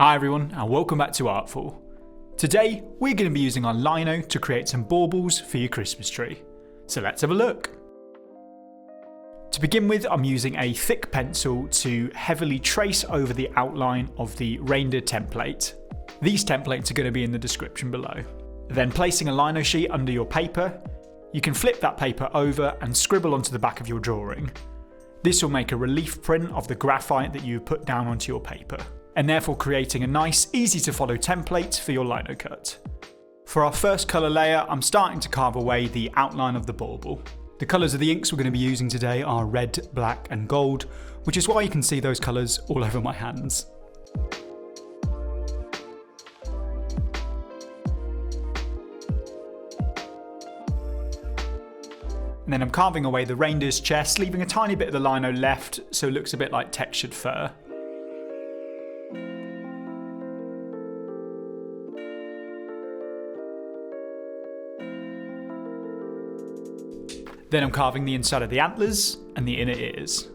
Hi everyone and welcome back to Artful. Today we're going to be using our Lino to create some baubles for your Christmas tree. So let's have a look. To begin with, I'm using a thick pencil to heavily trace over the outline of the reindeer template. These templates are going to be in the description below. Then placing a lino sheet under your paper, you can flip that paper over and scribble onto the back of your drawing. This will make a relief print of the graphite that you've put down onto your paper, and therefore creating a nice, easy to follow template for your lino cut. For our first colour layer, I'm starting to carve away the outline of the bauble. The colours of the inks we're going to be using today are red, black and gold, which is why you can see those colours all over my hands. And then I'm carving away the reindeer's chest, leaving a tiny bit of the lino left so it looks a bit like textured fur. Then I'm carving the inside of the antlers and the inner ears.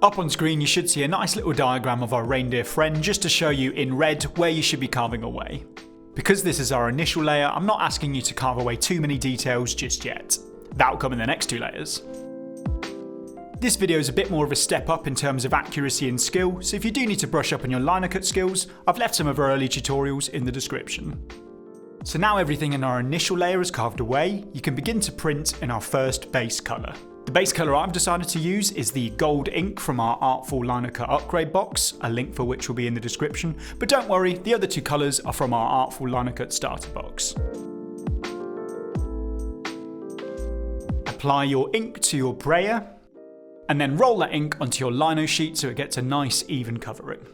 Up on screen you should see a nice little diagram of our reindeer friend just to show you in red where you should be carving away. Because this is our initial layer, I'm not asking you to carve away too many details just yet. That'll come in the next two layers. This video is a bit more of a step up in terms of accuracy and skill, so if you do need to brush up on your lino cut skills, I've left some of our early tutorials in the description. So now everything in our initial layer is carved away, you can begin to print in our first base colour. The base colour I've decided to use is the gold ink from our Artful linocut upgrade box, a link for which will be in the description, but don't worry, the other two colours are from our Artful linocut starter box. Apply your ink to your brayer, and then roll that ink onto your lino sheet so it gets a nice even covering.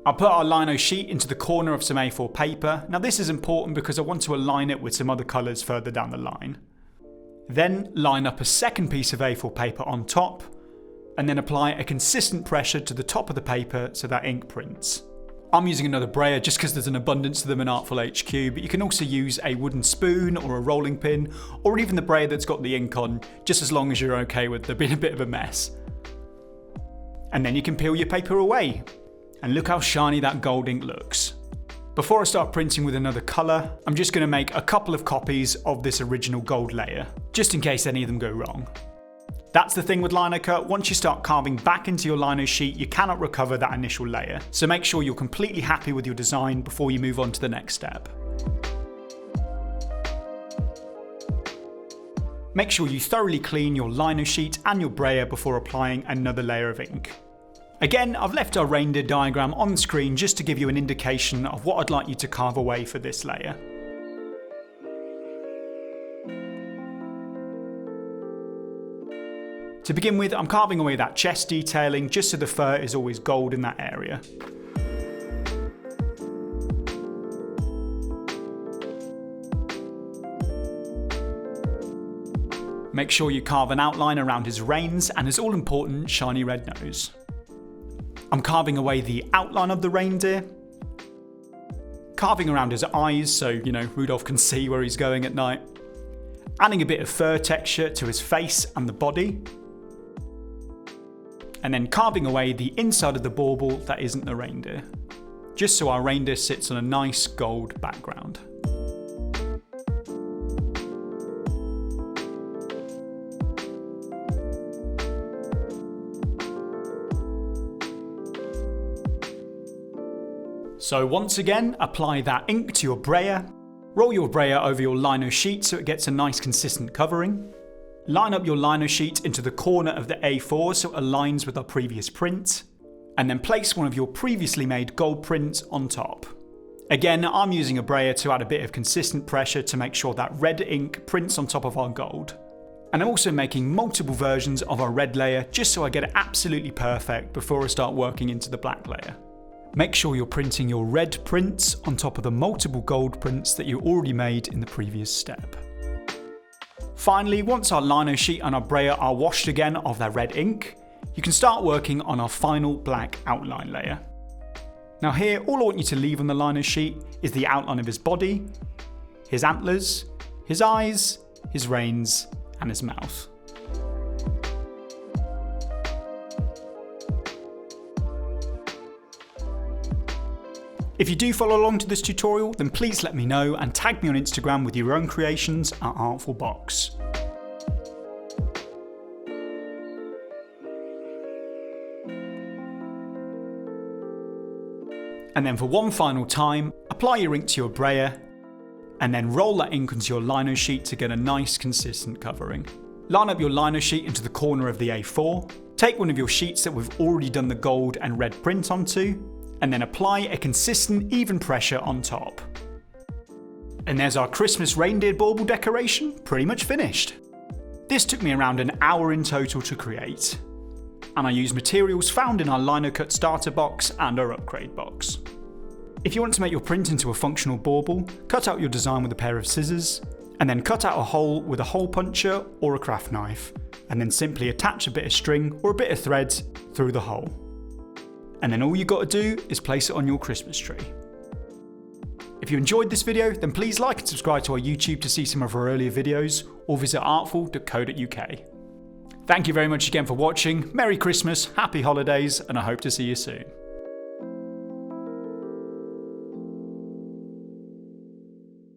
I'll put our lino sheet into the corner of some A4 paper. Now this is important because I want to align it with some other colours further down the line. Then line up a second piece of A4 paper on top, and then apply a consistent pressure to the top of the paper so that ink prints. I'm using another brayer just because there's an abundance of them in Artful HQ, but you can also use a wooden spoon or a rolling pin, or even the brayer that's got the ink on, just as long as you're okay with there being a bit of a mess. And then you can peel your paper away. And look how shiny that gold ink looks. Before I start printing with another colour, I'm just going to make a couple of copies of this original gold layer, just in case any of them go wrong. That's the thing with lino cut, once you start carving back into your lino sheet, you cannot recover that initial layer, so make sure you're completely happy with your design before you move on to the next step. Make sure you thoroughly clean your lino sheet and your brayer before applying another layer of ink. Again, I've left our reindeer diagram on the screen just to give you an indication of what I'd like you to carve away for this layer. To begin with, I'm carving away that chest detailing just so the fur is always gold in that area. Make sure you carve an outline around his reins and his all-important shiny red nose. I'm carving away the outline of the reindeer, carving around his eyes so, Rudolph can see where he's going at night, adding a bit of fur texture to his face and the body, and then carving away the inside of the bauble that isn't the reindeer, just so our reindeer sits on a nice gold background. So once again, apply that ink to your brayer, roll your brayer over your lino sheet so it gets a nice consistent covering, line up your lino sheet into the corner of the A4 so it aligns with our previous print, and then place one of your previously made gold prints on top. Again, I'm using a brayer to add a bit of consistent pressure to make sure that red ink prints on top of our gold. And I'm also making multiple versions of our red layer just so I get it absolutely perfect before I start working into the black layer. Make sure you're printing your red prints on top of the multiple gold prints that you already made in the previous step. Finally, once our lino sheet and our brayer are washed again of that red ink, you can start working on our final black outline layer. Now here, all I want you to leave on the lino sheet is the outline of his body, his antlers, his eyes, his reins, and his mouth. If you do follow along to this tutorial, then please let me know and tag me on Instagram with your own creations at Artful Box. And then for one final time, apply your ink to your brayer and then roll that ink onto your lino sheet to get a nice consistent covering. Line up your lino sheet into the corner of the A4, take one of your sheets that we've already done the gold and red print onto, and then apply a consistent even pressure on top. And there's our Christmas reindeer bauble decoration pretty much finished. This took me around an hour in total to create, and I used materials found in our linocut starter box and our upgrade box. If you want to make your print into a functional bauble, cut out your design with a pair of scissors, and then cut out a hole with a hole puncher or a craft knife, and then simply attach a bit of string or a bit of thread through the hole. And then all you got to do is place it on your Christmas tree. If you enjoyed this video, then please like and subscribe to our YouTube to see some of our earlier videos, or visit artful.co.uk. Thank you very much again for watching, Merry Christmas, Happy Holidays, and I hope to see you soon.